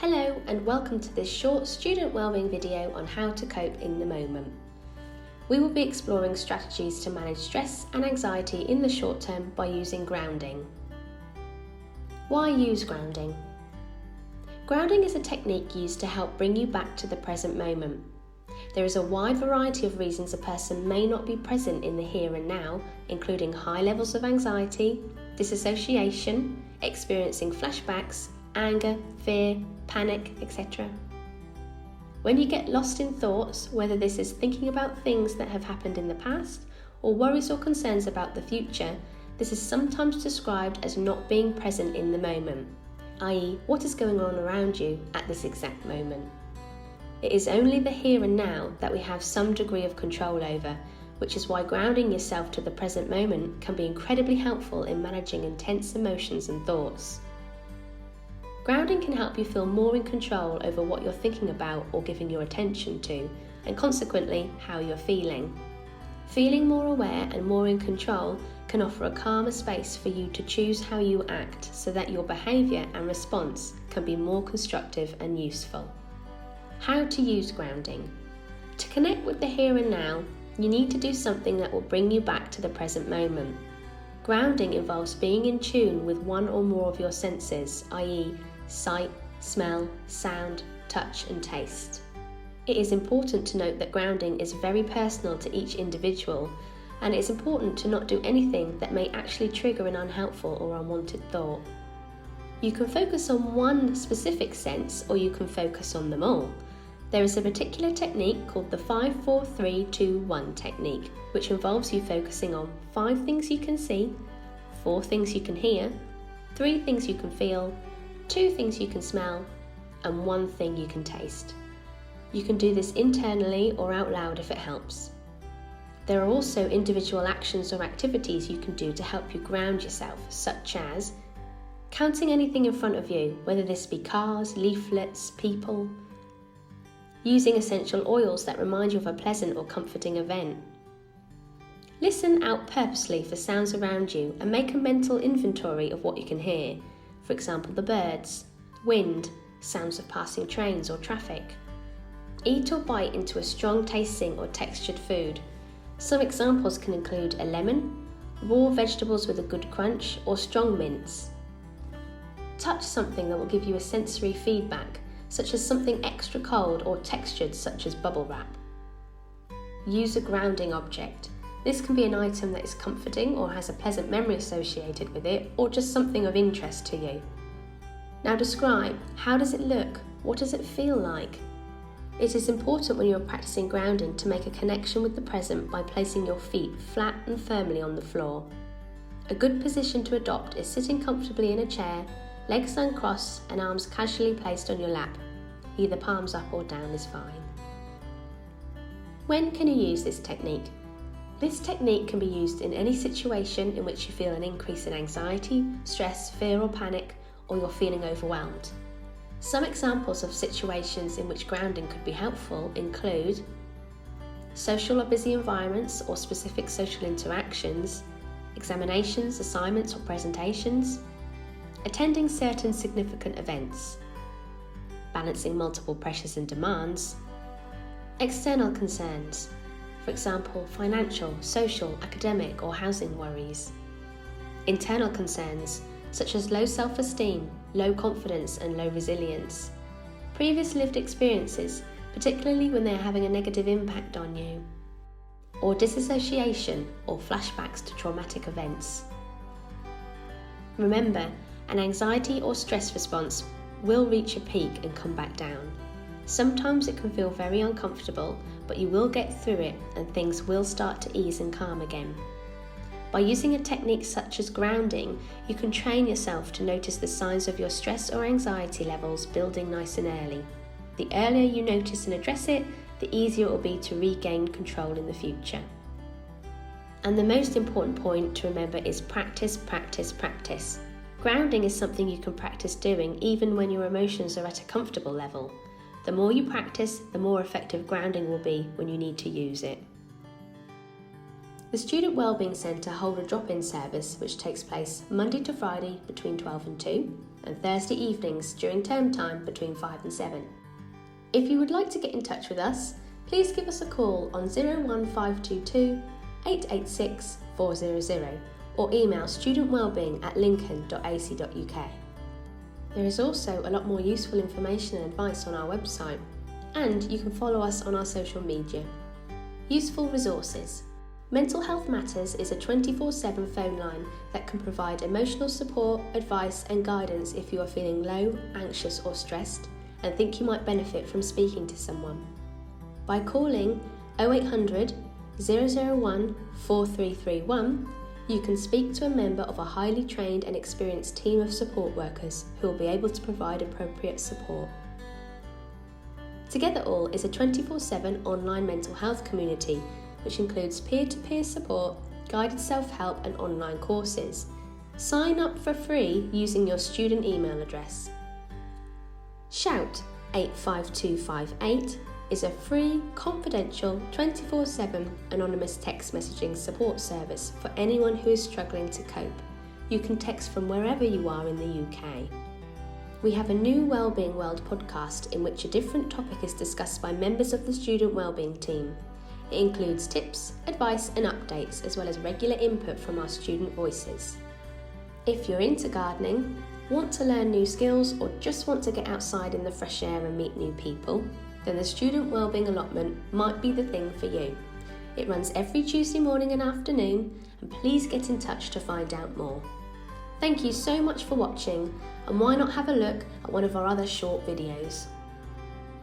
Hello and welcome to this short student wellbeing video on how to cope in the moment. We will be exploring strategies to manage stress and anxiety in the short term by using grounding. Why use grounding? Grounding is a technique used to help bring you back to the present moment. There is a wide variety of reasons a person may not be present in the here and now, including high levels of anxiety, disassociation, experiencing flashbacks, anger, fear, panic, etc. When you get lost in thoughts, whether this is thinking about things that have happened in the past or worries or concerns about the future, this is sometimes described as not being present in the moment, i.e., what is going on around you at this exact moment. It is only the here and now that we have some degree of control over, which is why grounding yourself to the present moment can be incredibly helpful in managing intense emotions and thoughts. Grounding can help you feel more in control over what you're thinking about or giving your attention to, and consequently, how you're feeling. Feeling more aware and more in control can offer a calmer space for you to choose how you act so that your behaviour and response can be more constructive and useful. How to use grounding. To connect with the here and now, you need to do something that will bring you back to the present moment. Grounding involves being in tune with one or more of your senses, i.e., sight, smell, sound, touch and taste. It is important to note that grounding is very personal to each individual, and it is important to not do anything that may actually trigger an unhelpful or unwanted thought. You can focus on one specific sense, or you can focus on them all. There is a particular technique called the 5-4-3-2-1 technique, which involves you focusing on 5 things you can see, 4 things you can hear, 3 things you can feel, 2 things you can smell, and 1 thing you can taste. You can do this internally or out loud if it helps. There are also individual actions or activities you can do to help you ground yourself, such as counting anything in front of you, whether this be cars, leaflets, people, using essential oils that remind you of a pleasant or comforting event. Listen out purposely for sounds around you and make a mental inventory of what you can hear. For example, the birds, wind, sounds of passing trains or traffic. Eat or bite into a strong tasting or textured food. Some examples can include a lemon, raw vegetables with a good crunch, or strong mints. Touch something that will give you a sensory feedback, such as something extra cold or textured, such as bubble wrap. Use a grounding object. This can be an item that is comforting or has a pleasant memory associated with it, or just something of interest to you. Now describe, how does it look? What does it feel like? It is important when you are practicing grounding to make a connection with the present by placing your feet flat and firmly on the floor. A good position to adopt is sitting comfortably in a chair, legs uncrossed and arms casually placed on your lap. Either palms up or down is fine. When can you use this technique? This technique can be used in any situation in which you feel an increase in anxiety, stress, fear or panic, or you're feeling overwhelmed. Some examples of situations in which grounding could be helpful include social or busy environments or specific social interactions, examinations, assignments or presentations, attending certain significant events, balancing multiple pressures and demands, external concerns, for example, financial, social, academic or housing worries, internal concerns such as low self-esteem, low confidence and low resilience, previous lived experiences, particularly when they are having a negative impact on you, or disassociation or flashbacks to traumatic events. Remember, an anxiety or stress response will reach a peak and come back down. Sometimes it can feel very uncomfortable, but you will get through it and things will start to ease and calm again. By using a technique such as grounding, you can train yourself to notice the signs of your stress or anxiety levels building nice and early. The earlier you notice and address it, the easier it will be to regain control in the future. And the most important point to remember is practice, practice, practice. Grounding is something you can practice doing even when your emotions are at a comfortable level. The more you practice, the more effective grounding will be when you need to use it. The Student Wellbeing Centre hold a drop-in service which takes place Monday to Friday between 12 and 2 and Thursday evenings during term time between 5 and 7. If you would like to get in touch with us, please give us a call on 01522 886 400 or email studentwellbeing@lincoln.ac.uk. There is also a lot more useful information and advice on our website, and you can follow us on our social media. Useful resources. Mental Health Matters is a 24/7 phone line that can provide emotional support, advice and guidance if you are feeling low, anxious or stressed and think you might benefit from speaking to someone. By calling 0800 001 4331, you can speak to a member of a highly trained and experienced team of support workers who will be able to provide appropriate support. Together All is a 24/7 online mental health community which includes peer-to-peer support, guided self-help and online courses. Sign up for free using your student email address. Shout 85258 is a free, confidential, 24/7 anonymous text messaging support service for anyone who is struggling to cope. You can text from wherever you are in the UK. We have a new Wellbeing World podcast in which a different topic is discussed by members of the Student Wellbeing team. It includes tips, advice and updates as well as regular input from our student voices. If you're into gardening, want to learn new skills or just want to get outside in the fresh air and meet new people, then the Student Wellbeing allotment might be the thing for you. It runs every Tuesday morning and afternoon, and please get in touch to find out more. Thank you so much for watching, and why not have a look at one of our other short videos.